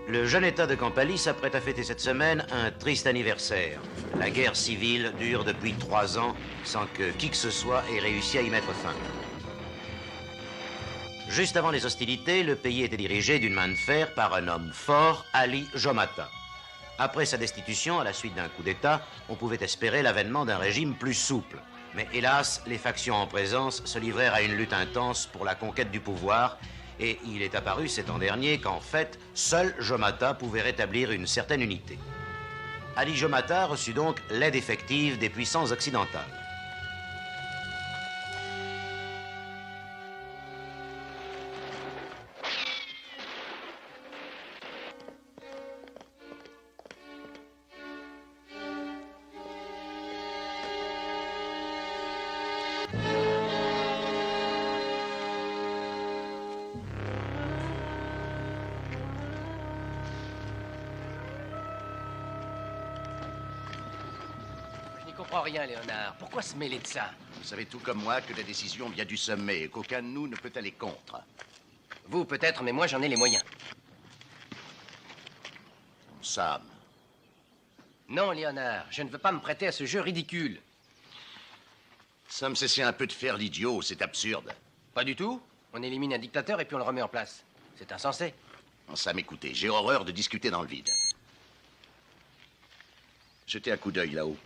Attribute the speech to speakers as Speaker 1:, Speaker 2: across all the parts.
Speaker 1: Le jeune État de Campali s'apprête à fêter cette semaine un triste anniversaire. La guerre civile dure depuis 3 ans sans que qui que ce soit ait réussi à y mettre fin. Juste avant les hostilités, le pays était dirigé d'une main de fer par un homme fort, Ali Jomata. Après sa destitution, à la suite d'un coup d'État, on pouvait espérer l'avènement d'un régime plus souple. Mais hélas, les factions en présence se livrèrent à une lutte intense pour la conquête du pouvoir. Et il est apparu cet an dernier qu'en fait, seul Jomata pouvait rétablir une certaine unité. Ali Jomata reçut donc l'aide effective des puissances occidentales.
Speaker 2: Je comprends rien, Léonard. Pourquoi se mêler de ça?
Speaker 3: Vous savez tout comme moi que la décision vient du sommet et qu'aucun de nous ne peut aller contre.
Speaker 2: Vous, peut-être, mais moi, j'en ai les moyens.
Speaker 3: Sam.
Speaker 2: Non, Léonard, je ne veux pas me prêter à ce jeu ridicule.
Speaker 3: Sam, cessez un peu de faire l'idiot, c'est absurde.
Speaker 2: Pas du tout. On élimine un dictateur et puis on le remet en place. C'est insensé.
Speaker 3: Non, Sam, écoutez, j'ai horreur de discuter dans le vide. Jetez un coup d'œil là-haut.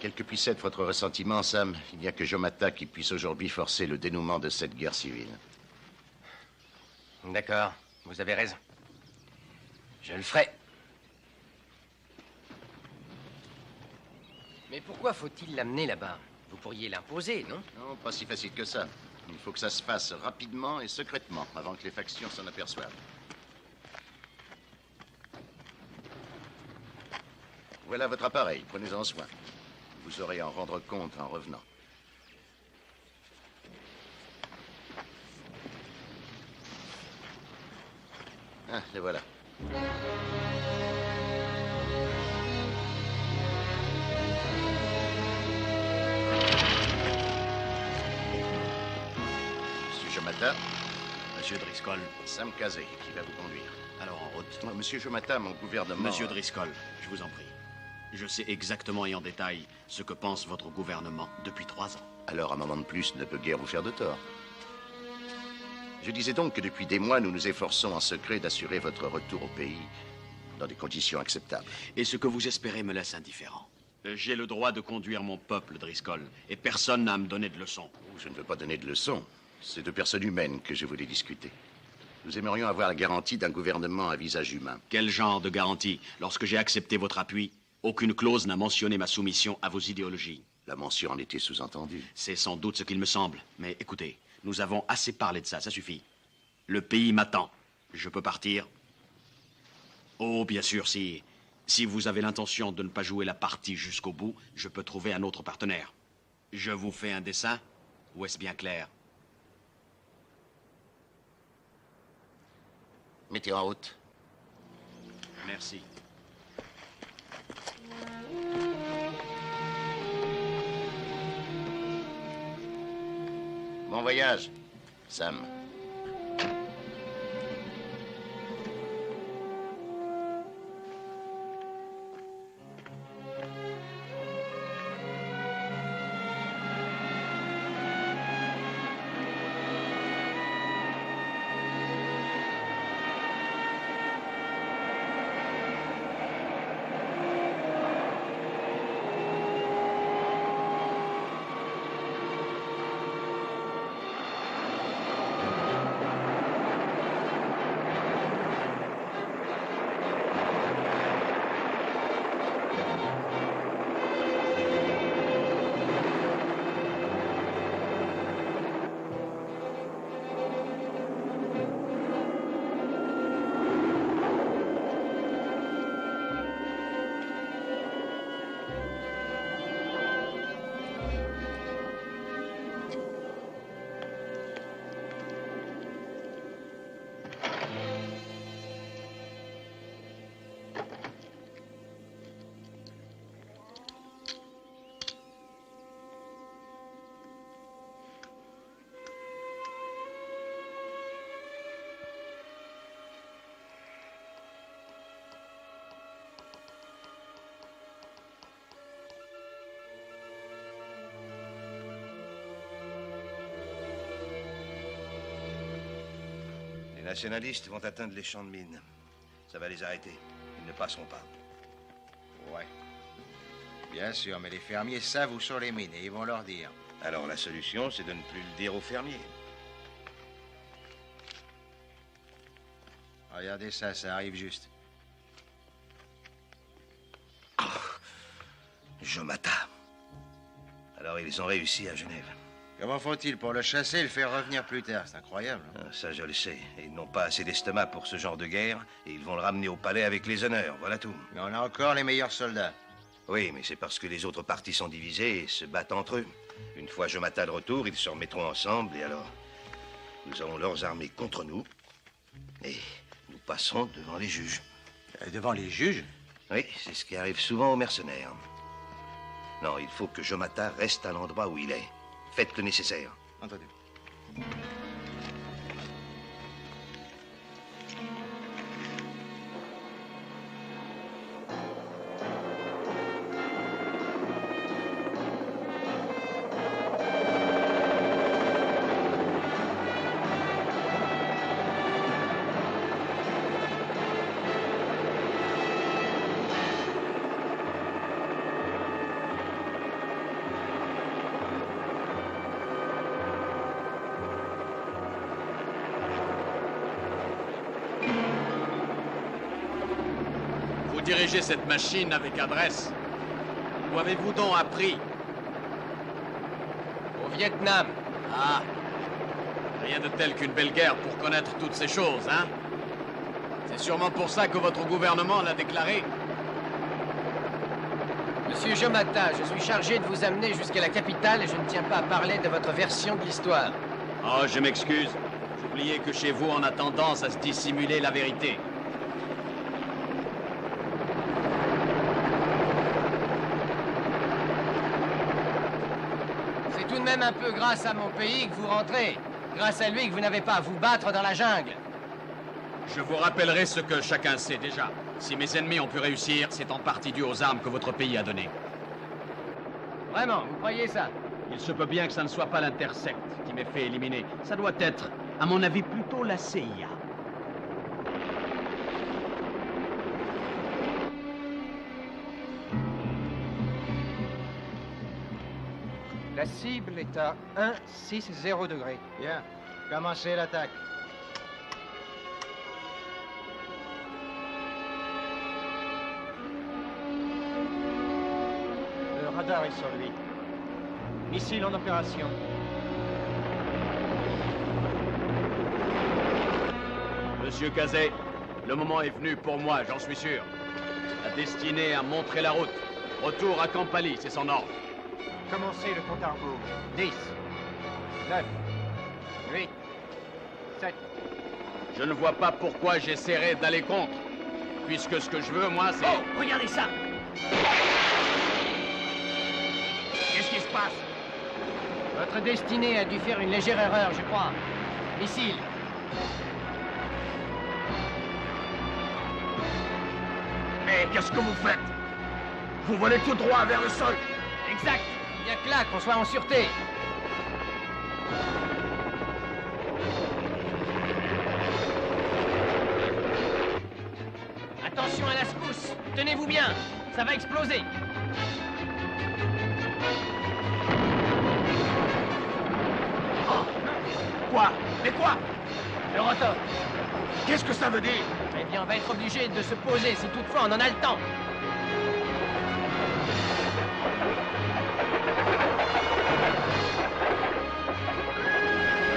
Speaker 3: Quel que puisse être votre ressentiment, Sam, il n'y a que Jomata qui puisse aujourd'hui forcer le dénouement de cette guerre civile.
Speaker 2: D'accord, vous avez raison. Je le ferai. Mais pourquoi faut-il l'amener là-bas? Vous pourriez l'imposer, non?
Speaker 3: Non, pas si facile que ça. Il faut que ça se fasse rapidement et secrètement, avant que les factions s'en aperçoivent. Voilà votre appareil, prenez-en soin. Vous aurez à en rendre compte en revenant. Ah, les voilà. Monsieur Jomata.
Speaker 4: Monsieur Driscoll.
Speaker 3: Sam Kazé, qui va vous conduire.
Speaker 4: Alors en route.
Speaker 3: Monsieur Jomata, mon gouvernement...
Speaker 4: Monsieur Driscoll, je vous en prie. Je sais exactement et en détail ce que pense votre gouvernement depuis 3 ans.
Speaker 3: Alors un moment de plus ne peut guère vous faire de tort. Je disais donc que depuis des mois, nous nous efforçons en secret d'assurer votre retour au pays dans des conditions acceptables.
Speaker 4: Et ce que vous espérez me laisse indifférent. J'ai le droit de conduire mon peuple, Driscoll, et personne n'a à me donner de leçons.
Speaker 3: Je ne veux pas donner de leçons. C'est de personnes humaines que je voulais discuter. Nous aimerions avoir la garantie d'un gouvernement à visage humain.
Speaker 4: Quel genre de garantie? Lorsque j'ai accepté votre appui, aucune clause n'a mentionné ma soumission à vos idéologies.
Speaker 3: La mention en était sous-entendue.
Speaker 4: C'est sans doute ce qu'il me semble. Mais écoutez, nous avons assez parlé de ça, ça suffit. Le pays m'attend. Je peux partir. Oh, bien sûr, si vous avez l'intention de ne pas jouer la partie jusqu'au bout, je peux trouver un autre partenaire. Je vous fais un dessin, ou est-ce bien clair?
Speaker 3: Mettez en route.
Speaker 4: Merci.
Speaker 3: Bon voyage, Sam.
Speaker 5: nationalistes vont atteindre les champs de mines. Ça va les arrêter. Ils ne passeront pas.
Speaker 6: Ouais. Bien sûr, mais les fermiers savent où sont les mines et ils vont leur dire.
Speaker 5: Alors la solution, c'est de ne plus le dire aux fermiers.
Speaker 6: Regardez ça, ça arrive juste.
Speaker 5: Jomata. Alors ils ont réussi à Genève.
Speaker 6: Comment font-ils pour le chasser et le faire revenir plus tard? C'est incroyable. Hein?
Speaker 5: Ah, ça, je le sais. Et ils n'ont pas assez d'estomac pour ce genre de guerre et ils vont le ramener au palais avec les honneurs. Voilà tout.
Speaker 6: Mais on a encore les meilleurs soldats.
Speaker 5: Oui, mais c'est parce que les autres partis sont divisés et se battent entre eux. Une fois Jomata de retour, ils se remettront ensemble et alors nous aurons leurs armées contre nous et nous passerons devant les juges.
Speaker 6: Devant les juges?
Speaker 5: Oui, c'est ce qui arrive souvent aux mercenaires. Non, il faut que Jomata reste à l'endroit où il est. Faites le nécessaire.
Speaker 6: Entendu.
Speaker 4: Vous dirigez cette machine avec adresse. Où avez-vous donc appris?
Speaker 2: Au Vietnam.
Speaker 4: Ah, rien de tel qu'une belle guerre pour connaître toutes ces choses, hein? C'est sûrement pour ça que votre gouvernement l'a déclaré.
Speaker 2: Monsieur Jomata, je suis chargé de vous amener jusqu'à la capitale et je ne tiens pas à parler de votre version de l'histoire.
Speaker 4: Oh, je m'excuse. J'oubliais que chez vous, on a tendance à se dissimuler la vérité.
Speaker 2: C'est tout de même un peu grâce à mon pays que vous rentrez. Grâce à lui que vous n'avez pas à vous battre dans la jungle.
Speaker 4: Je vous rappellerai ce que chacun sait déjà. Si mes ennemis ont pu réussir, c'est en partie dû aux armes que votre pays a données.
Speaker 2: Vraiment, vous croyez ça?
Speaker 4: Il se peut bien que ça ne soit pas l'Intersect qui m'ait fait éliminer. Ça doit être, à mon avis, plutôt la CIA.
Speaker 2: La cible est à 160 degrés.
Speaker 6: Bien. Commencez l'attaque.
Speaker 2: Le radar est sur lui. Missile en opération.
Speaker 4: Monsieur Cazet, le moment est venu pour moi, j'en suis sûr. La destinée a montré la route. Retour à Kampali, c'est son ordre.
Speaker 2: Commencez le compte à rebours. 10, 9, 8, 7.
Speaker 4: Je ne vois pas pourquoi j'essaierai d'aller contre. Puisque ce que je veux, moi, c'est...
Speaker 2: Oh, regardez ça!
Speaker 4: Qu'est-ce qui se passe?
Speaker 2: Votre destinée a dû faire une légère erreur, je crois. Missile.
Speaker 4: Mais qu'est-ce que vous faites? Vous volez tout droit vers le sol.
Speaker 2: Exact. Bien que là, qu'on soit en sûreté. Attention à la secousse. Tenez-vous bien. Ça va exploser.
Speaker 4: Quoi? Mais quoi?
Speaker 2: Le rotor.
Speaker 4: Qu'est-ce que ça veut dire?
Speaker 2: Eh bien, on va être obligé de se poser si toutefois on en a le temps.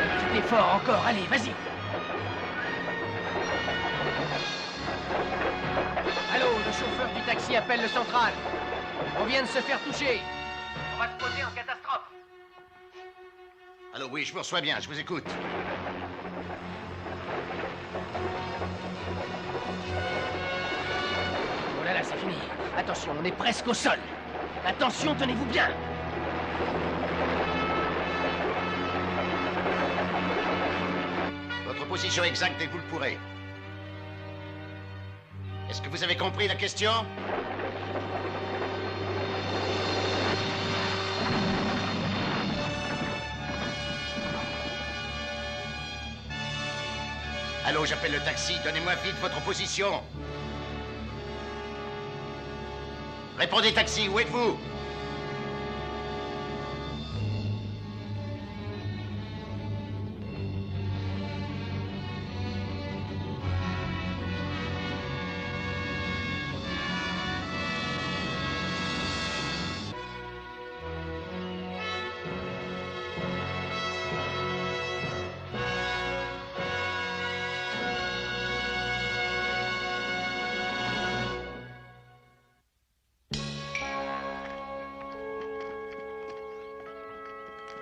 Speaker 2: Un petit effort encore. Allez, vas-y. Allô, le chauffeur du taxi appelle le central. On vient de se faire toucher. On va se poser en catastrophe.
Speaker 3: Allô, oui, je vous reçois bien, je vous écoute.
Speaker 2: Oh là là, c'est fini. Attention, on est presque au sol. Attention, tenez-vous bien.
Speaker 3: Votre position exacte dès que vous le pourrez. Est-ce que vous avez compris la question? Allô, j'appelle le taxi. Donnez-moi vite votre position. Répondez, taxi, où êtes-vous?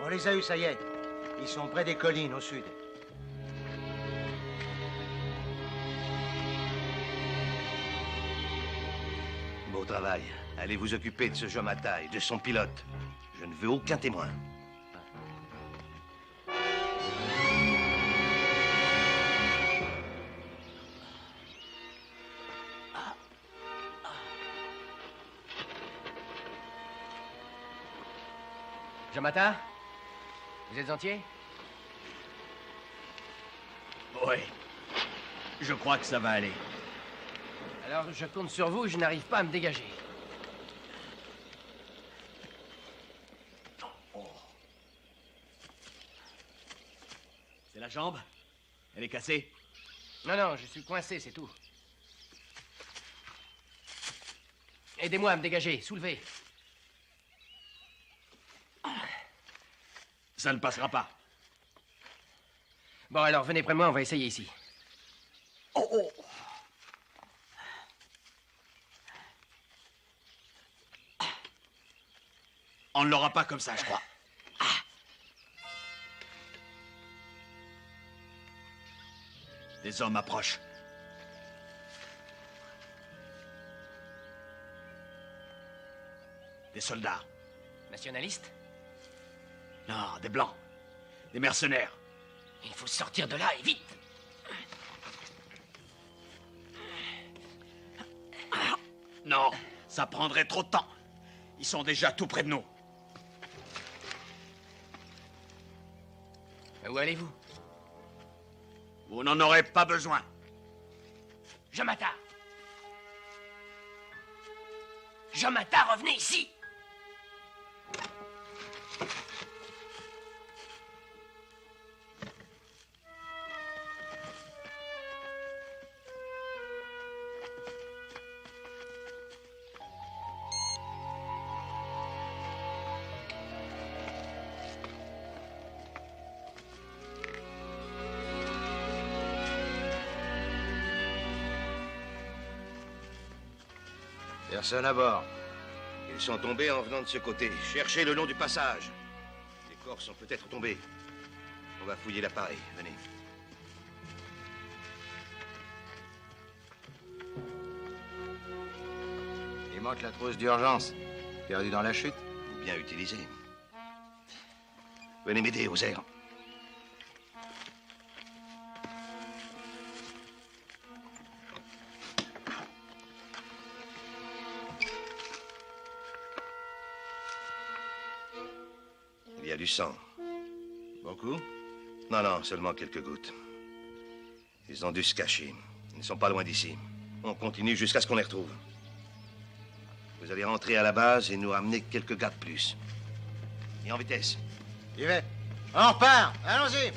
Speaker 6: On les a eus, ça y est. Ils sont près des collines, au sud.
Speaker 5: Beau travail. Allez vous occuper de ce Jomata et de son pilote. Je ne veux aucun témoin.
Speaker 2: Jomata, vous êtes entier?
Speaker 4: Oui. Je crois que ça va aller.
Speaker 2: Alors je compte sur vous, je n'arrive pas à me dégager.
Speaker 4: C'est la jambe? Elle est cassée?
Speaker 2: Non, non, je suis coincé, c'est tout. Aidez-moi à me dégager, soulevez.
Speaker 4: Ça ne passera pas.
Speaker 2: Bon, alors venez près de moi, on va essayer ici.
Speaker 4: On ne l'aura pas comme ça, je crois. Des hommes approchent. Des soldats.
Speaker 2: Nationaliste?
Speaker 4: Non, des blancs. Des mercenaires.
Speaker 2: Il faut sortir de là et vite.
Speaker 4: Non, ça prendrait trop de temps. Ils sont déjà tout près de nous.
Speaker 2: Où allez-vous?
Speaker 4: Vous n'en aurez pas besoin.
Speaker 2: Jomata! Jomata, revenez ici!
Speaker 5: Personne à bord. Ils sont tombés en venant de ce côté. Cherchez le long du passage. Les corps sont peut-être tombés. On va fouiller l'appareil. Venez.
Speaker 6: Il manque la trousse d'urgence. Perdue dans la chute.
Speaker 5: Bien utilisé. Venez m'aider, Ozer. Il y a du sang.
Speaker 6: Beaucoup?
Speaker 5: Non, non, seulement quelques gouttes. Ils ont dû se cacher. Ils ne sont pas loin d'ici. On continue jusqu'à ce qu'on les retrouve. Vous allez rentrer à la base et nous ramener quelques gars de plus. Et en vitesse.
Speaker 6: J'y vais. On repart. Allons-y.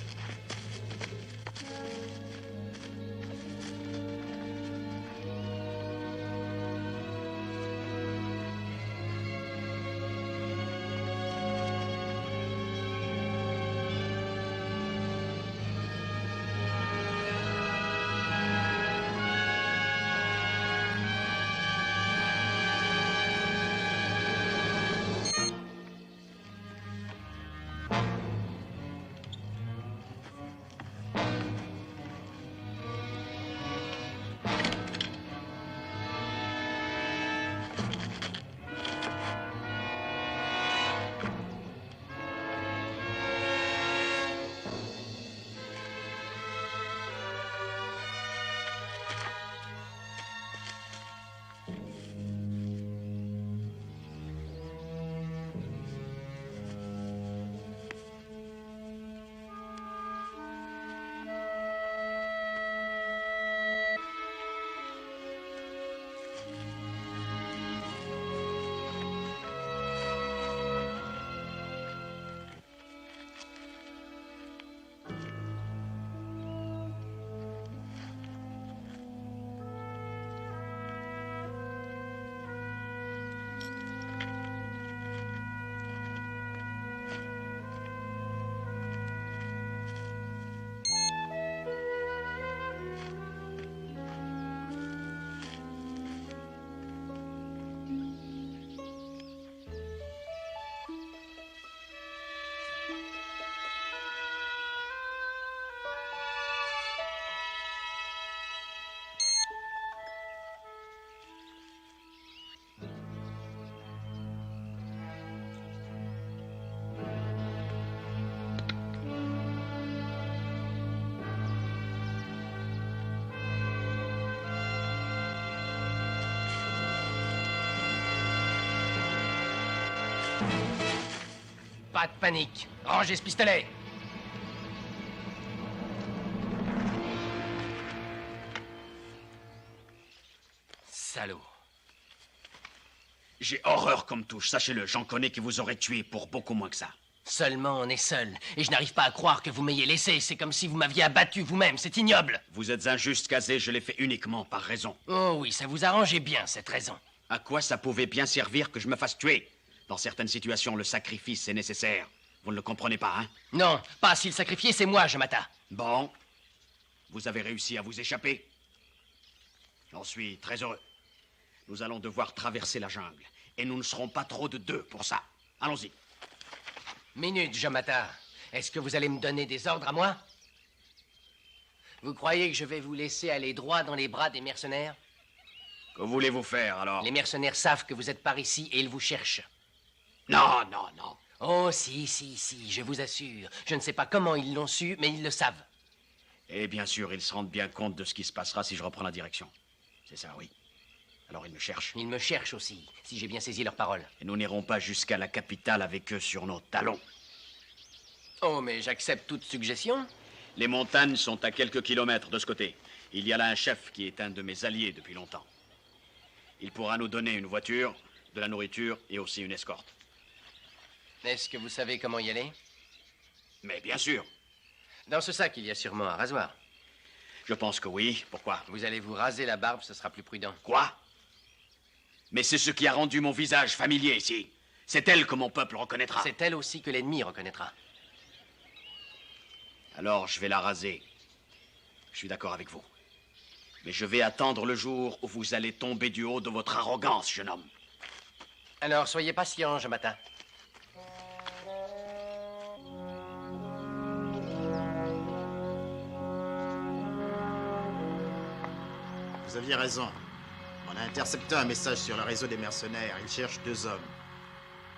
Speaker 2: Pas de panique. Rangez ce pistolet. Salaud.
Speaker 4: J'ai horreur comme touche, sachez-le. J'en connais qui vous auraient tué pour beaucoup moins que ça.
Speaker 2: Seulement on est seul. Et je n'arrive pas à croire que vous m'ayez laissé. C'est comme si vous m'aviez abattu vous-même. C'est ignoble.
Speaker 4: Vous êtes injuste, Kazé. Je l'ai fait uniquement par raison.
Speaker 2: Oh oui, ça vous arrangeait bien, cette raison.
Speaker 4: À quoi ça pouvait bien servir que je me fasse tuer? Dans certaines situations, le sacrifice est nécessaire. Vous ne le comprenez pas, hein?
Speaker 2: Non, pas si le sacrifié, c'est moi, Jomata.
Speaker 4: Bon. Vous avez réussi à vous échapper. J'en suis très heureux. Nous allons devoir traverser la jungle. Et nous ne serons pas trop de deux pour ça. Allons-y.
Speaker 2: Minute, Jomata. Est-ce que vous allez me donner des ordres à moi? Vous croyez que je vais vous laisser aller droit dans les bras des mercenaires?
Speaker 4: Que voulez-vous faire, alors?
Speaker 2: Les mercenaires savent que vous êtes par ici et ils vous cherchent.
Speaker 4: Non, non, non.
Speaker 2: Oh, si, je vous assure. Je ne sais pas comment ils l'ont su, mais ils le savent.
Speaker 4: Et bien sûr, ils se rendent bien compte de ce qui se passera si je reprends la direction. C'est ça, oui. Alors ils me cherchent.
Speaker 2: Ils me cherchent aussi, si j'ai bien saisi leurs paroles.
Speaker 4: Et nous n'irons pas jusqu'à la capitale avec eux sur nos talons.
Speaker 2: Oh, mais j'accepte toute suggestion.
Speaker 4: Les montagnes sont à quelques kilomètres de ce côté. Il y a là un chef qui est un de mes alliés depuis longtemps. Il pourra nous donner une voiture, de la nourriture et aussi une escorte.
Speaker 2: Est-ce que vous savez comment y aller?
Speaker 4: Mais bien sûr.
Speaker 2: Dans ce sac, il y a sûrement un rasoir.
Speaker 4: Je pense que oui. Pourquoi?
Speaker 2: Vous allez vous raser la barbe, ce sera plus prudent.
Speaker 4: Quoi? Mais c'est ce qui a rendu mon visage familier ici. C'est elle que mon peuple reconnaîtra.
Speaker 2: C'est elle aussi que l'ennemi reconnaîtra.
Speaker 4: Alors je vais la raser. Je suis d'accord avec vous. Mais je vais attendre le jour où vous allez tomber du haut de votre arrogance, jeune homme.
Speaker 2: Alors, soyez patient, Jomata.
Speaker 7: Vous aviez raison. On a intercepté un message sur le réseau des mercenaires. Ils cherchent 2 hommes.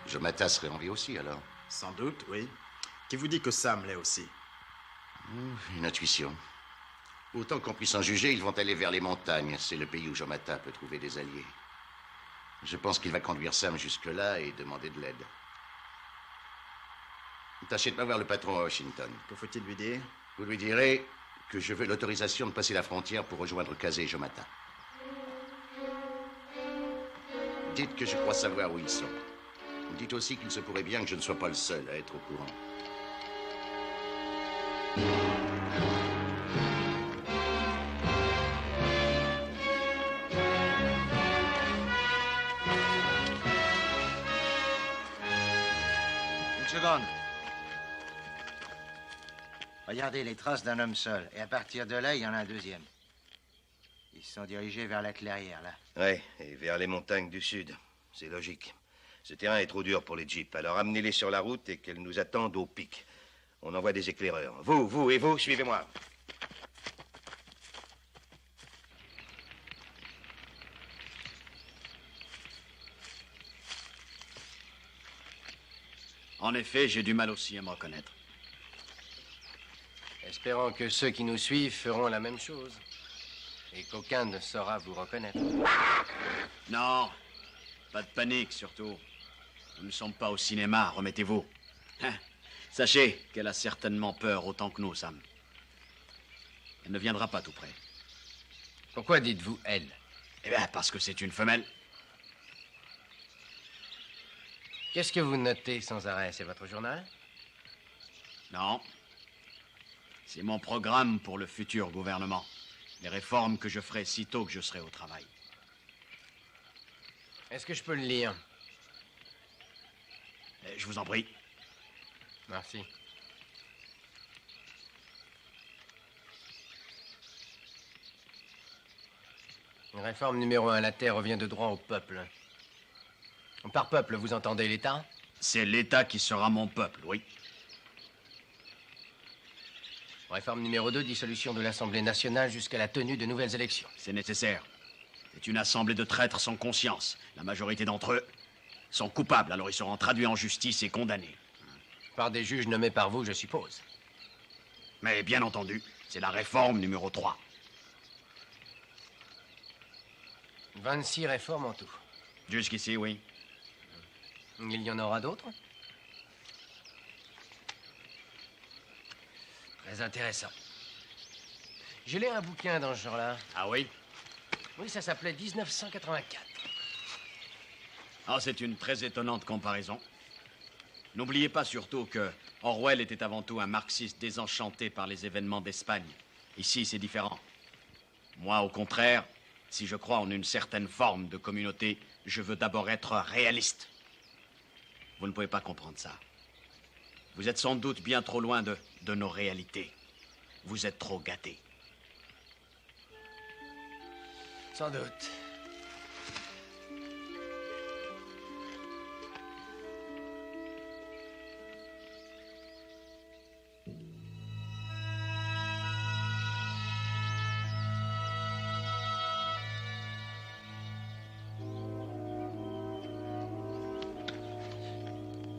Speaker 3: Jomata serait en vie aussi, alors?
Speaker 7: Sans doute, oui. Qui vous dit que Sam l'est aussi?
Speaker 3: Une intuition. Autant qu'on puisse en juger, ils vont aller vers les montagnes. C'est le pays où Jomata peut trouver des alliés. Je pense qu'il va conduire Sam jusque-là et demander de l'aide. Tâchez de pas voir le patron à Washington.
Speaker 7: Que faut-il lui dire?
Speaker 3: Vous lui direz que je veux l'autorisation de passer la frontière pour rejoindre Kazé et Jomata. Dites que je crois savoir où ils sont. Dites aussi qu'il se pourrait bien que je ne sois pas le seul à être au courant.
Speaker 6: Une seconde. Regardez les traces d'un homme seul. Et à partir de là, il y en a un deuxième. Ils se sont dirigés vers la clairière, là.
Speaker 5: Ouais, et vers les montagnes du sud. C'est logique. Ce terrain est trop dur pour les jeeps. Alors amenez-les sur la route et qu'elles nous attendent au pic. On envoie des éclaireurs. Vous et vous, suivez-moi.
Speaker 4: En effet, j'ai du mal aussi à me reconnaître.
Speaker 2: Espérons que ceux qui nous suivent feront la même chose. Et qu'aucun ne saura vous reconnaître.
Speaker 4: Non, pas de panique surtout. Nous ne sommes pas au cinéma, remettez-vous. Hein? Sachez qu'elle a certainement peur autant que nous, Sam. Elle ne viendra pas tout près.
Speaker 2: Pourquoi dites-vous elle?
Speaker 4: Eh bien, parce que c'est une femelle.
Speaker 2: Qu'est-ce que vous notez sans arrêt? C'est votre journal?
Speaker 4: Non. C'est mon programme pour le futur gouvernement. Les réformes que je ferai sitôt que je serai au travail.
Speaker 2: Est-ce que je peux le lire?
Speaker 4: Je vous en prie.
Speaker 2: Merci. Réforme numéro 1, la terre revient de droit au peuple. Par peuple, vous entendez l'État?
Speaker 4: C'est l'État qui sera mon peuple, oui.
Speaker 2: Réforme numéro 2, dissolution de l'Assemblée nationale jusqu'à la tenue de nouvelles élections.
Speaker 4: C'est nécessaire. C'est une assemblée de traîtres sans conscience. La majorité d'entre eux sont coupables, alors ils seront traduits en justice et condamnés.
Speaker 2: Par des juges nommés par vous, je suppose.
Speaker 4: Mais bien entendu, c'est la réforme numéro 3.
Speaker 2: 26 réformes en tout.
Speaker 4: Jusqu'ici, oui.
Speaker 2: Il y en aura d'autres? Très intéressant. J'ai lu un bouquin dans ce genre-là.
Speaker 4: Ah oui?
Speaker 2: Oui, ça s'appelait 1984.
Speaker 4: Ah, c'est une très étonnante comparaison. N'oubliez pas surtout que Orwell était avant tout un marxiste désenchanté par les événements d'Espagne. Ici, c'est différent. Moi, au contraire, si je crois en une certaine forme de communauté, je veux d'abord être réaliste. Vous ne pouvez pas comprendre ça. Vous êtes sans doute bien trop loin de nos réalités. Vous êtes trop gâtés.
Speaker 2: Sans doute.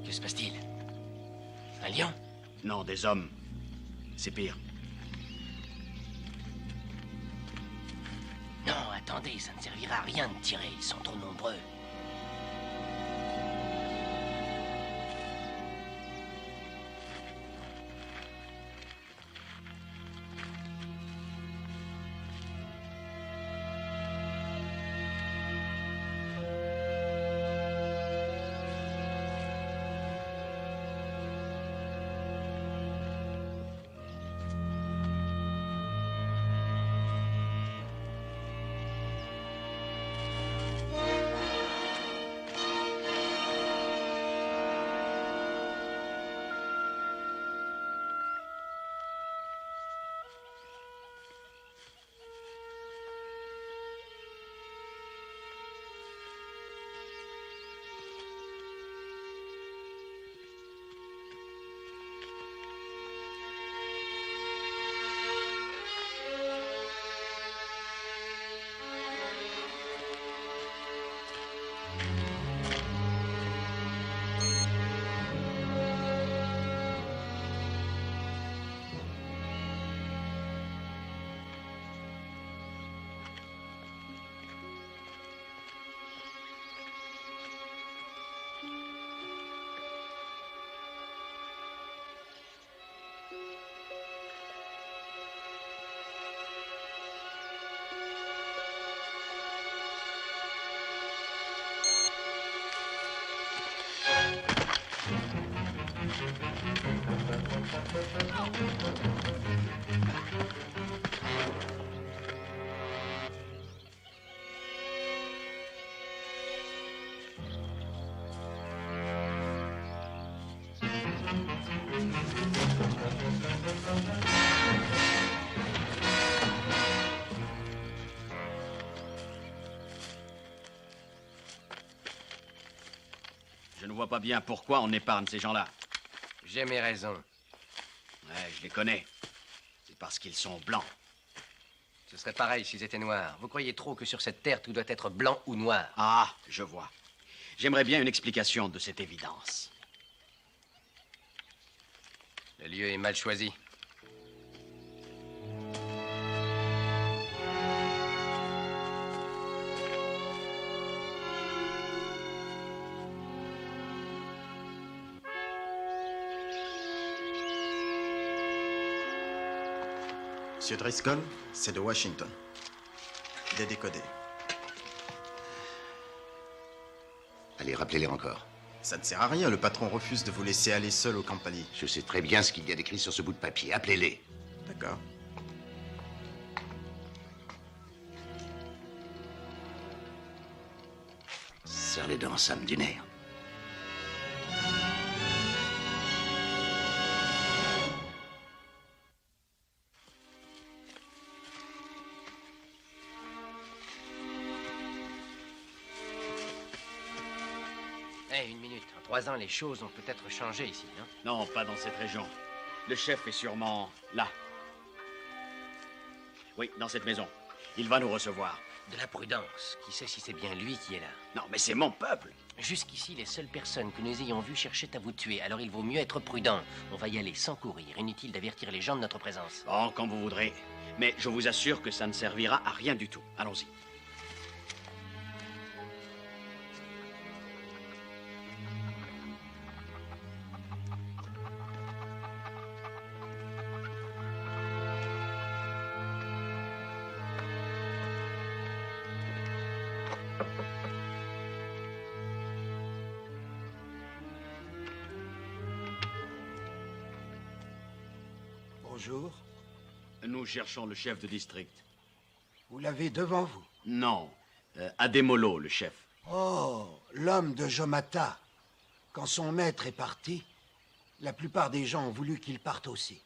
Speaker 2: Que se passe-t-il? Un lion?
Speaker 4: Non, des hommes. C'est pire.
Speaker 2: Non, attendez, ça ne servira à rien de tirer, ils sont trop nombreux.
Speaker 4: Je ne vois pas bien pourquoi on épargne ces gens-là.
Speaker 2: J'ai mes raisons.
Speaker 4: Ouais, je les connais. C'est parce qu'ils sont blancs.
Speaker 2: Ce serait pareil s'ils étaient noirs. Vous croyez trop que sur cette terre, tout doit être blanc ou noir.
Speaker 4: Ah, je vois. J'aimerais bien une explication de cette évidence.
Speaker 2: Le lieu est mal choisi.
Speaker 7: Monsieur Driscoll, c'est de Washington. Dédécodé.
Speaker 3: Allez, rappelez-les encore.
Speaker 7: Ça ne sert à rien, le patron refuse de vous laisser aller seul au Campali.
Speaker 3: Je sais très bien ce qu'il y a d'écrit sur ce bout de papier. Appelez-les.
Speaker 7: D'accord.
Speaker 3: Serre les dents, Sam Dunaire.
Speaker 2: Hé, une minute. En 3 ans, les choses ont peut-être changé ici, hein?
Speaker 4: Non, pas dans cette région. Le chef est sûrement là. Oui, dans cette maison. Il va nous recevoir.
Speaker 2: De la prudence. Qui sait si c'est bien lui qui est là?
Speaker 4: Non, mais c'est mon peuple.
Speaker 2: Jusqu'ici, les seules personnes que nous ayons vues cherchaient à vous tuer. Alors il vaut mieux être prudent. On va y aller sans courir. Inutile d'avertir les gens de notre présence.
Speaker 4: Bon, quand vous voudrez. Mais je vous assure que ça ne servira à rien du tout. Allons-y.
Speaker 8: Bonjour.
Speaker 4: Nous cherchons le chef de district.
Speaker 8: Vous l'avez devant vous.
Speaker 4: Non, Ademolo, le chef.
Speaker 8: Oh, l'homme de Jomata. Quand son maître est parti, la plupart des gens ont voulu qu'il parte aussi.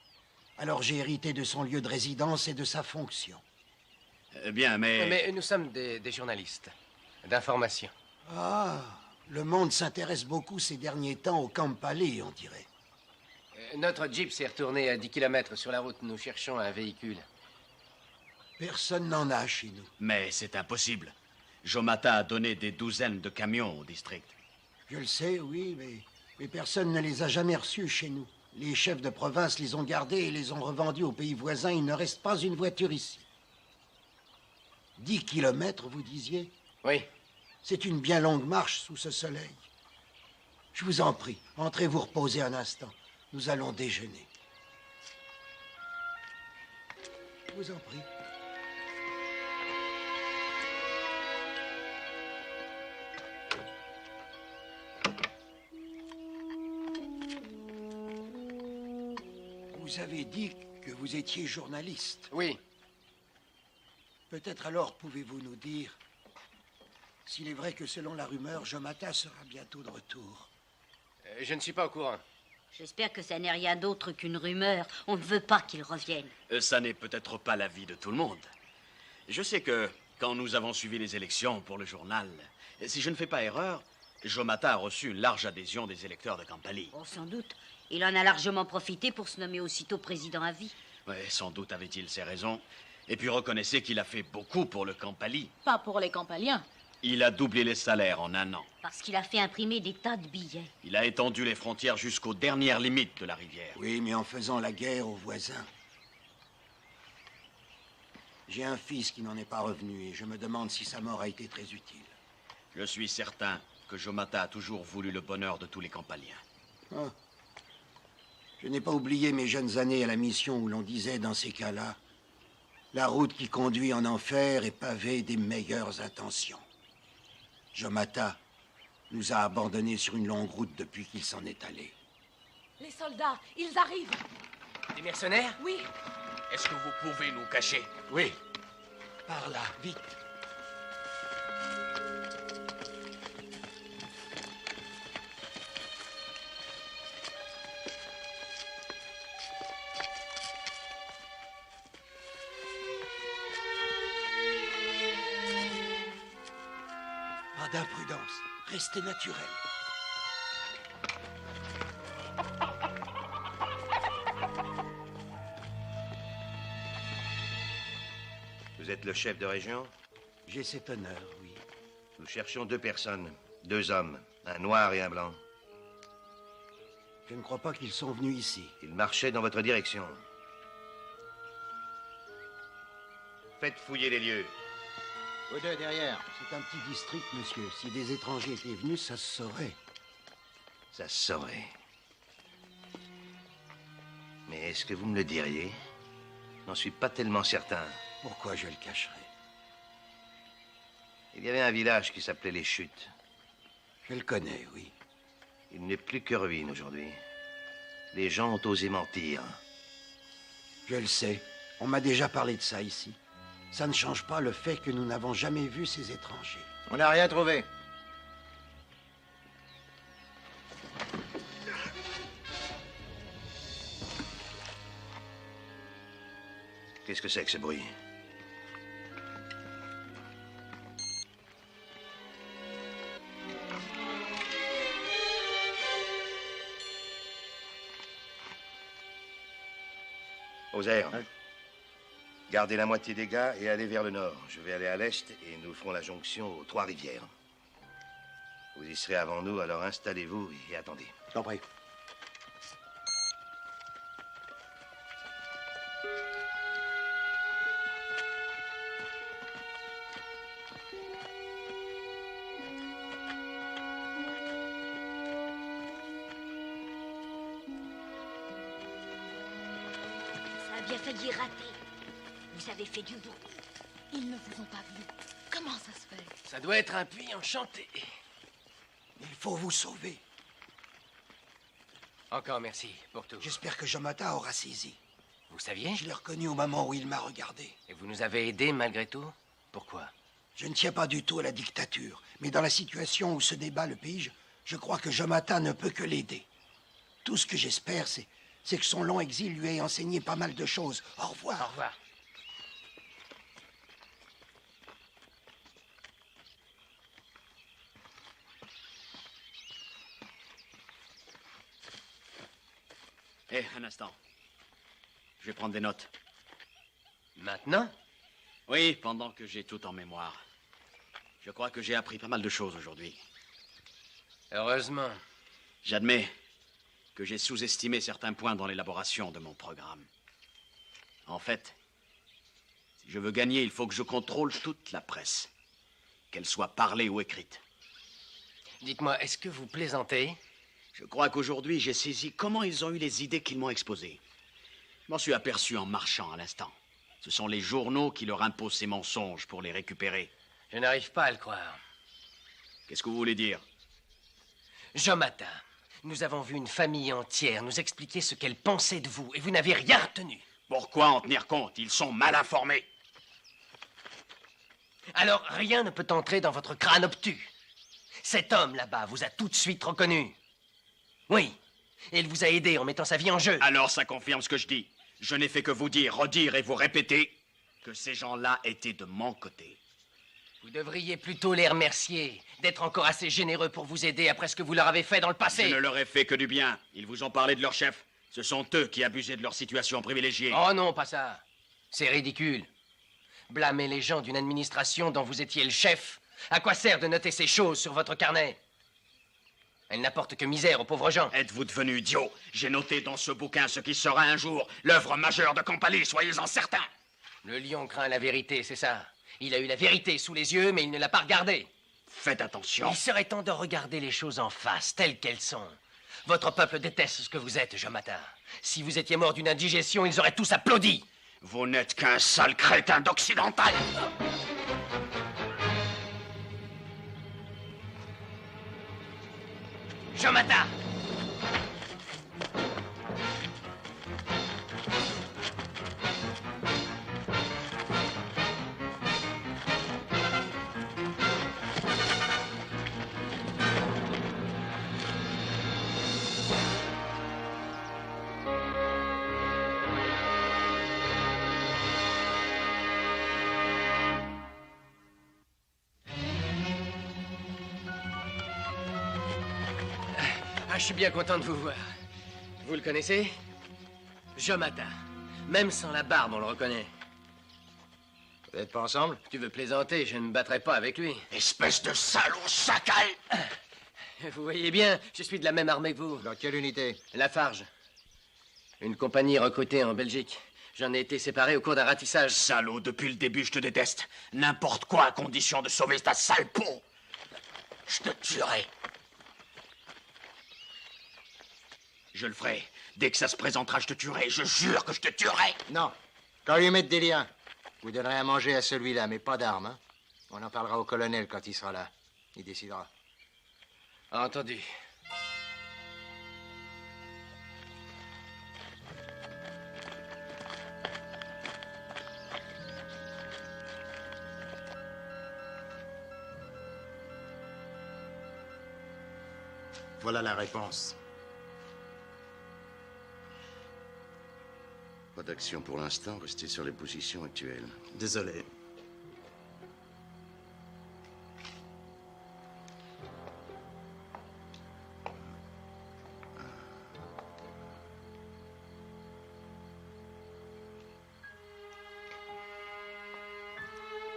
Speaker 8: Alors j'ai hérité de son lieu de résidence et de sa fonction.
Speaker 4: Bien, mais...
Speaker 2: Mais nous sommes des journalistes d'information.
Speaker 8: Ah, le monde s'intéresse beaucoup ces derniers temps au Kampali, on dirait.
Speaker 2: Notre jeep s'est retourné à 10 km sur la route. Nous cherchons un véhicule.
Speaker 8: Personne n'en a chez nous.
Speaker 4: Mais c'est impossible. Jomata a donné des douzaines de camions au district.
Speaker 8: Je le sais, oui, mais personne ne les a jamais reçus chez nous. Les chefs de province les ont gardés et les ont revendus aux pays voisins. Il ne reste pas une voiture ici. 10 kilomètres, vous disiez?
Speaker 2: Oui.
Speaker 8: C'est une bien longue marche sous ce soleil. Je vous en prie, entrez vous reposer un instant. Nous allons déjeuner. Je vous en prie. Vous avez dit que vous étiez journaliste.
Speaker 2: Oui.
Speaker 8: Peut-être alors pouvez-vous nous dire s'il est vrai que selon la rumeur, Jomata sera bientôt de retour.
Speaker 2: Je ne suis pas au courant.
Speaker 9: J'espère que ça n'est rien d'autre qu'une rumeur. On ne veut pas qu'il revienne.
Speaker 4: Ça n'est peut-être pas l'avis de tout le monde. Je sais que quand nous avons suivi les élections pour le journal, si je ne fais pas erreur, Jomata a reçu une large adhésion des électeurs de Kampali.
Speaker 9: Oh, sans doute. Il en a largement profité pour se nommer aussitôt président à vie.
Speaker 4: Oui, sans doute avait-il ses raisons. Et puis reconnaissez qu'il a fait beaucoup pour le Kampali.
Speaker 10: Pas pour les Campaliens.
Speaker 4: Il a doublé les salaires en un an.
Speaker 9: Parce qu'il a fait imprimer des tas de billets.
Speaker 4: Il a étendu les frontières jusqu'aux dernières limites de la rivière.
Speaker 8: Oui, mais en faisant la guerre aux voisins. J'ai un fils qui n'en est pas revenu et je me demande si sa mort a été très utile.
Speaker 4: Je suis certain que Jomata a toujours voulu le bonheur de tous les Campaliens.
Speaker 8: Ah. Je n'ai pas oublié mes jeunes années à la mission où l'on disait dans ces cas-là, la route qui conduit en enfer est pavée des meilleures intentions. Jomata nous a abandonnés sur une longue route depuis qu'il s'en est allé.
Speaker 10: Les soldats, ils arrivent.
Speaker 2: Des mercenaires?
Speaker 10: Oui.
Speaker 4: Est-ce que vous pouvez nous cacher?
Speaker 8: Oui. Par là, vite. Pas d'imprudence. Restez naturel.
Speaker 5: Vous êtes le chef de région?
Speaker 8: J'ai cet honneur, oui.
Speaker 5: Nous cherchons 2 personnes, 2 hommes, un noir et un blanc.
Speaker 8: Je ne crois pas qu'ils sont venus ici.
Speaker 5: Ils marchaient dans votre direction. Faites fouiller les lieux.
Speaker 6: Vous deux derrière.
Speaker 8: C'est un petit district, monsieur. Si des étrangers étaient venus, ça se saurait.
Speaker 5: Ça se saurait. Mais est-ce que vous me le diriez? N'en suis pas tellement certain.
Speaker 8: Pourquoi je le cacherais?
Speaker 5: Il y avait un village qui s'appelait Les Chutes.
Speaker 8: Je le connais, oui.
Speaker 5: Il n'est plus que ruine aujourd'hui. Les gens ont osé mentir.
Speaker 8: Je le sais. On m'a déjà parlé de ça ici. Ça ne change pas le fait que nous n'avons jamais vu ces étrangers.
Speaker 6: On n'a rien trouvé.
Speaker 5: Qu'est-ce que c'est que ce bruit? Oser, gardez la moitié des gars et allez vers le nord. Je vais aller à l'est et nous ferons la jonction aux 3 rivières. Vous y serez avant nous, alors installez-vous et attendez.
Speaker 8: J'en prie.
Speaker 9: Ça a bien failli rater. Vous avez fait du bruit.
Speaker 10: Ils ne vous ont pas vu. Comment ça se fait?
Speaker 2: Ça doit être un puits enchanté.
Speaker 8: Il faut vous sauver.
Speaker 2: Encore merci pour tout.
Speaker 8: J'espère que Jomata aura saisi.
Speaker 2: Vous saviez?
Speaker 8: Je l'ai reconnu au moment où il m'a regardé.
Speaker 2: Et vous nous avez aidés malgré tout? Pourquoi?
Speaker 8: Je ne tiens pas du tout à la dictature, mais dans la situation où se débat le pays, je crois que Jomata ne peut que l'aider. Tout ce que j'espère, c'est que son long exil lui ait enseigné pas mal de choses. Au revoir.
Speaker 2: Au revoir.
Speaker 4: Eh, un instant. Je vais prendre des notes.
Speaker 2: Maintenant?
Speaker 4: Oui, pendant que j'ai tout en mémoire. Je crois que j'ai appris pas mal de choses aujourd'hui.
Speaker 2: Heureusement.
Speaker 4: J'admets que j'ai sous-estimé certains points dans l'élaboration de mon programme. En fait, si je veux gagner, il faut que je contrôle toute la presse, qu'elle soit parlée ou écrite.
Speaker 2: Dites-moi, est-ce que vous plaisantez?
Speaker 4: Je crois qu'aujourd'hui, j'ai saisi comment ils ont eu les idées qu'ils m'ont exposées. Je m'en suis aperçu en marchant à l'instant. Ce sont les journaux qui leur imposent ces mensonges pour les récupérer.
Speaker 2: Je n'arrive pas à le croire.
Speaker 4: Qu'est-ce que vous voulez dire?
Speaker 2: Jomata, nous avons vu une famille entière nous expliquer ce qu'elle pensait de vous, et vous n'avez rien retenu.
Speaker 4: Pourquoi en tenir compte? Ils sont mal informés.
Speaker 2: Alors, rien ne peut entrer dans votre crâne obtus. Cet homme là-bas vous a tout de suite reconnu. Oui, et il vous a aidé en mettant sa vie en jeu.
Speaker 4: Alors ça confirme ce que je dis. Je n'ai fait que vous dire, redire et vous répéter que ces gens-là étaient de mon côté.
Speaker 2: Vous devriez plutôt les remercier d'être encore assez généreux pour vous aider après ce que vous leur avez fait dans le passé.
Speaker 4: Je ne leur ai fait que du bien. Ils vous ont parlé de leur chef. Ce sont eux qui abusaient de leur situation privilégiée.
Speaker 2: Oh non, pas ça. C'est ridicule. Blâmer les gens d'une administration dont vous étiez le chef. À quoi sert de noter ces choses sur votre carnet? Elles n'apportent que misère aux pauvres gens.
Speaker 4: Êtes-vous devenu idiot? J'ai noté dans ce bouquin ce qui sera un jour l'œuvre majeure de Campali, soyez-en certains.
Speaker 2: Le lion craint la vérité, c'est ça. Il a eu la vérité sous les yeux, mais il ne l'a pas regardée.
Speaker 4: Faites attention.
Speaker 2: Il serait temps de regarder les choses en face, telles qu'elles sont. Votre peuple déteste ce que vous êtes, Jomata. Si vous étiez mort d'une indigestion, ils auraient tous applaudi.
Speaker 4: Vous n'êtes qu'un sale crétin d'occidental.
Speaker 2: Jomata! Ah, je suis bien content de vous voir. Vous le connaissez? Jomata. Même sans la barbe, on le reconnaît.
Speaker 6: Vous n'êtes pas ensemble?
Speaker 2: Tu veux plaisanter, je ne me battrai pas avec lui.
Speaker 4: Espèce de salaud chacal!
Speaker 2: Vous voyez bien, je suis de la même armée que vous.
Speaker 6: Dans quelle unité?
Speaker 2: Lafarge. Une compagnie recrutée en Belgique. J'en ai été séparé au cours d'un ratissage.
Speaker 4: Salaud, depuis le début, je te déteste. N'importe quoi à condition de sauver ta sale peau. Je te tuerai. Je le ferai. Dès que ça se présentera, je te tuerai. Je jure que je te tuerai.
Speaker 6: Non. Quand lui mettre des liens, vous donnerez à manger à celui-là, mais pas d'armes, hein? On en parlera au colonel quand il sera là. Il décidera.
Speaker 2: Entendu.
Speaker 7: Voilà la réponse.
Speaker 3: Pas d'action pour l'instant, restez sur les positions actuelles.
Speaker 7: Désolé.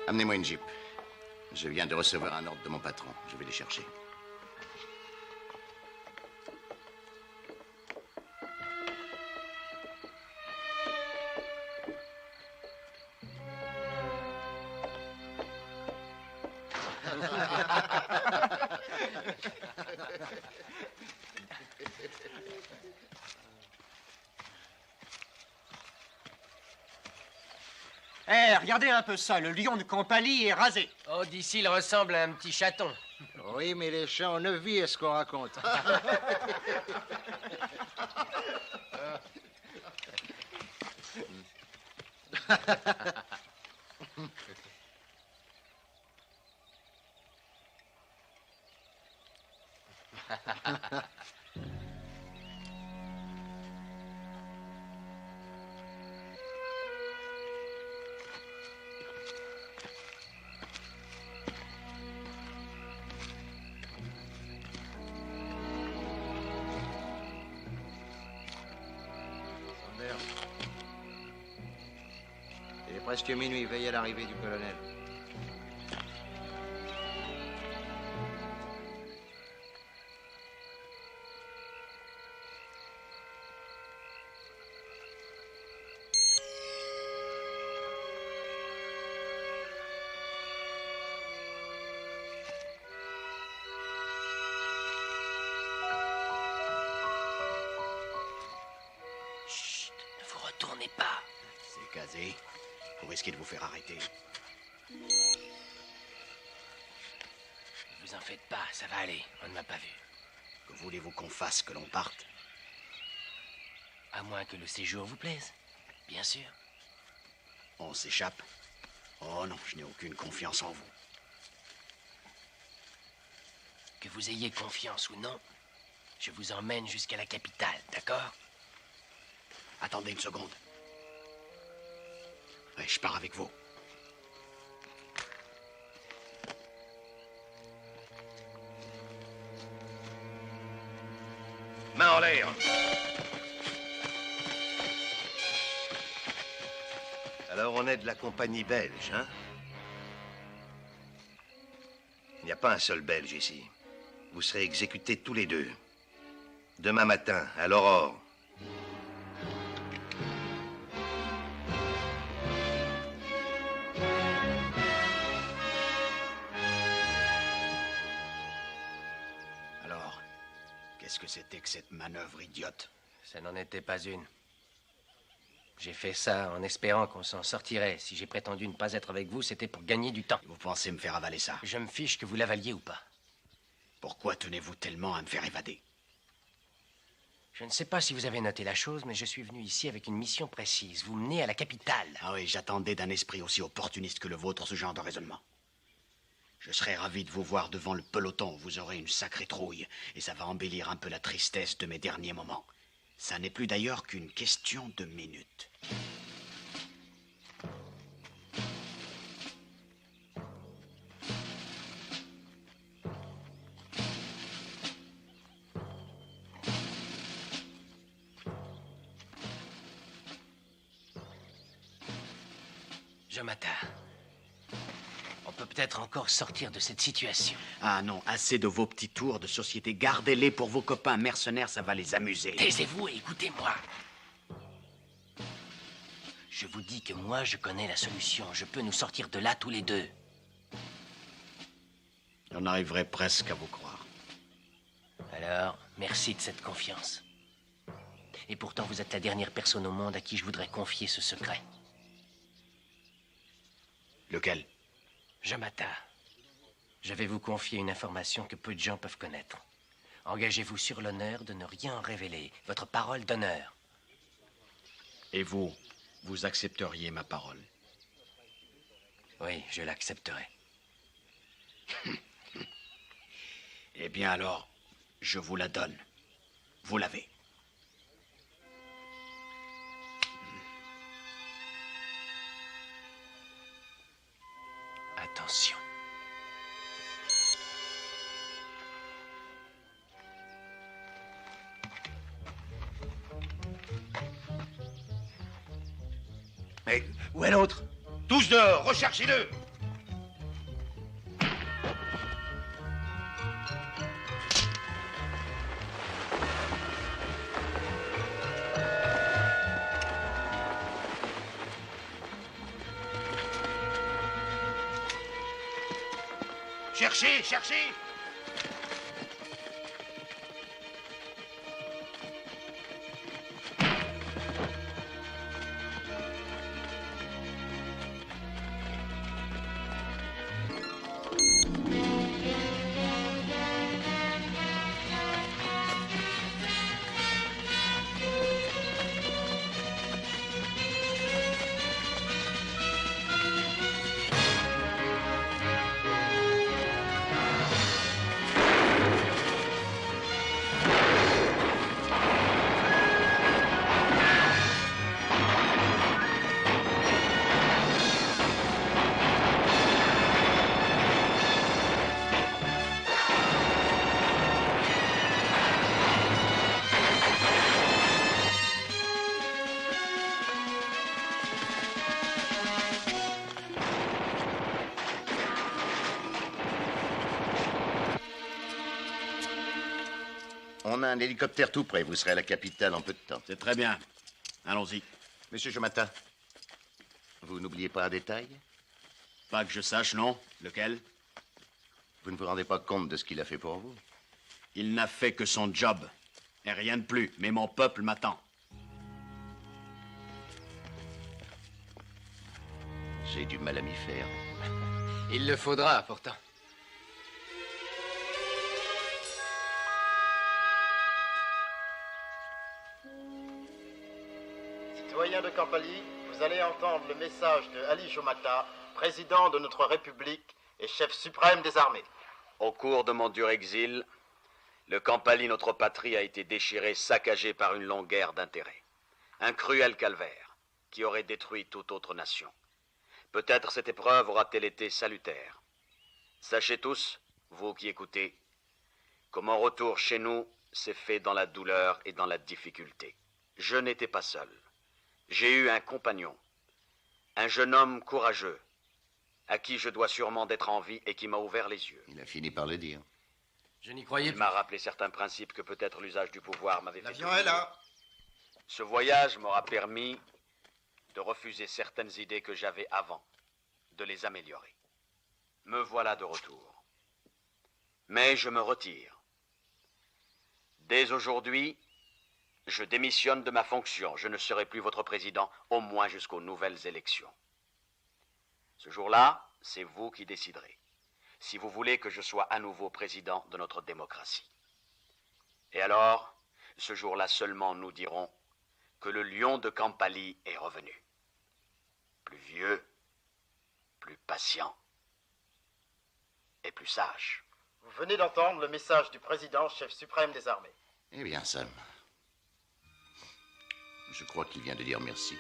Speaker 3: Amenez-moi une jeep. Je viens de recevoir un ordre de mon patron. Je vais les chercher.
Speaker 11: Eh, regardez un peu ça, le lion de Campali est rasé.
Speaker 2: Oh, d'ici, il ressemble à un petit chaton.
Speaker 6: Oui, mais les chats ont 9 vies, est-ce qu'on raconte? Sanders. Il est presque minuit, veillez à l'arrivée du colonel.
Speaker 2: Chut, ne vous retournez pas.
Speaker 4: C'est casé. Vous risquez de vous faire arrêter.
Speaker 2: Ne vous en faites pas, ça va aller. On ne m'a pas vu.
Speaker 4: Que voulez-vous qu'on fasse, que l'on parte?
Speaker 2: À moins que le séjour vous plaise. Bien sûr.
Speaker 4: On s'échappe? Oh non, je n'ai aucune confiance en vous.
Speaker 2: Que vous ayez confiance ou non, je vous emmène jusqu'à la capitale, d'accord?
Speaker 4: Attendez une seconde. Ouais, je pars avec vous.
Speaker 5: Main en l'air. Alors on est de la compagnie belge, hein? Il n'y a pas un seul Belge ici. Vous serez exécutés tous les deux. Demain matin, à l'aurore.
Speaker 4: Alors, qu'est-ce que c'était que cette manœuvre idiote?
Speaker 2: Ça n'en était pas une. J'ai fait ça en espérant qu'on s'en sortirait. Si j'ai prétendu ne pas être avec vous, c'était pour gagner du temps.
Speaker 4: Vous pensez me faire avaler ça?
Speaker 2: Je me fiche que vous l'avaliez ou pas.
Speaker 4: Pourquoi tenez-vous tellement à me faire évader?
Speaker 2: Je ne sais pas si vous avez noté la chose, mais je suis venu ici avec une mission précise. Vous menez à la capitale.
Speaker 4: Ah oui, j'attendais d'un esprit aussi opportuniste que le vôtre ce genre de raisonnement. Je serais ravi de vous voir devant le peloton. Vous aurez une sacrée trouille, et ça va embellir un peu la tristesse de mes derniers moments. Ça n'est plus d'ailleurs qu'une question de minutes.
Speaker 2: Jomata, on peut peut-être encore sortir de cette situation.
Speaker 4: Ah non, assez de vos petits tours de société. Gardez-les pour vos copains mercenaires, ça va les amuser.
Speaker 2: Taisez-vous et écoutez-moi. Je vous dis que moi, je connais la solution. Je peux nous sortir de là tous les deux.
Speaker 4: On arriverait presque à vous croire.
Speaker 2: Alors, merci de cette confiance. Et pourtant, vous êtes la dernière personne au monde à qui je voudrais confier ce secret.
Speaker 4: Lequel?
Speaker 2: Jomata, je vais vous confier une information que peu de gens peuvent connaître. Engagez-vous sur l'honneur de ne rien en révéler. Votre parole d'honneur.
Speaker 4: Et vous, vous accepteriez ma parole?
Speaker 2: Oui, je l'accepterai.
Speaker 4: Eh bien alors, je vous la donne. Vous l'avez.
Speaker 2: Attention.
Speaker 5: Mais où est l'autre? Tous dehors, recherchez-le! Cherchez, cherchez!
Speaker 3: a un hélicoptère tout prêt. Vous serez à la capitale en peu de temps.
Speaker 4: C'est très bien. Allons-y.
Speaker 3: Monsieur Jomata, vous n'oubliez pas un détail?
Speaker 4: Pas que je sache, non. Lequel?
Speaker 3: Vous ne vous rendez pas compte de ce qu'il a fait pour vous?
Speaker 4: Il n'a fait que son job. Et rien de plus. Mais mon peuple m'attend.
Speaker 3: J'ai du mal à m'y faire.
Speaker 2: Il le faudra, pourtant.
Speaker 7: Citoyens de Kampali, vous allez entendre le message de Ali Jomata, président de notre République et chef suprême des armées.
Speaker 4: Au cours de mon dur exil, le Kampali, notre patrie, a été déchiré, saccagé par une longue guerre d'intérêts. Un cruel calvaire qui aurait détruit toute autre nation. Peut-être cette épreuve aura-t-elle été salutaire. Sachez tous, vous qui écoutez, que mon retour chez nous s'est fait dans la douleur et dans la difficulté. Je n'étais pas seul. J'ai eu un compagnon, un jeune homme courageux, à qui je dois sûrement d'être en vie et qui m'a ouvert les yeux.
Speaker 3: Il a fini par le dire.
Speaker 2: Je n'y croyais
Speaker 4: Il
Speaker 2: pas.
Speaker 4: m'a rappelé certains principes que peut-être l'usage du pouvoir m'avait fait
Speaker 7: L'avion est là.
Speaker 4: Ce voyage m'aura permis de refuser certaines idées que j'avais avant, de les améliorer. Me voilà de retour. Mais je me retire. Dès aujourd'hui, je démissionne de ma fonction. Je ne serai plus votre président, au moins jusqu'aux nouvelles élections. Ce jour-là, c'est vous qui déciderez, si vous voulez que je sois à nouveau président de notre démocratie. Et alors, ce jour-là seulement, nous dirons que le lion de Kampali est revenu. Plus vieux, plus patient et plus sage.
Speaker 7: Vous venez d'entendre le message du président, chef suprême des armées.
Speaker 3: Eh bien, Sam, je crois qu'il vient de dire merci.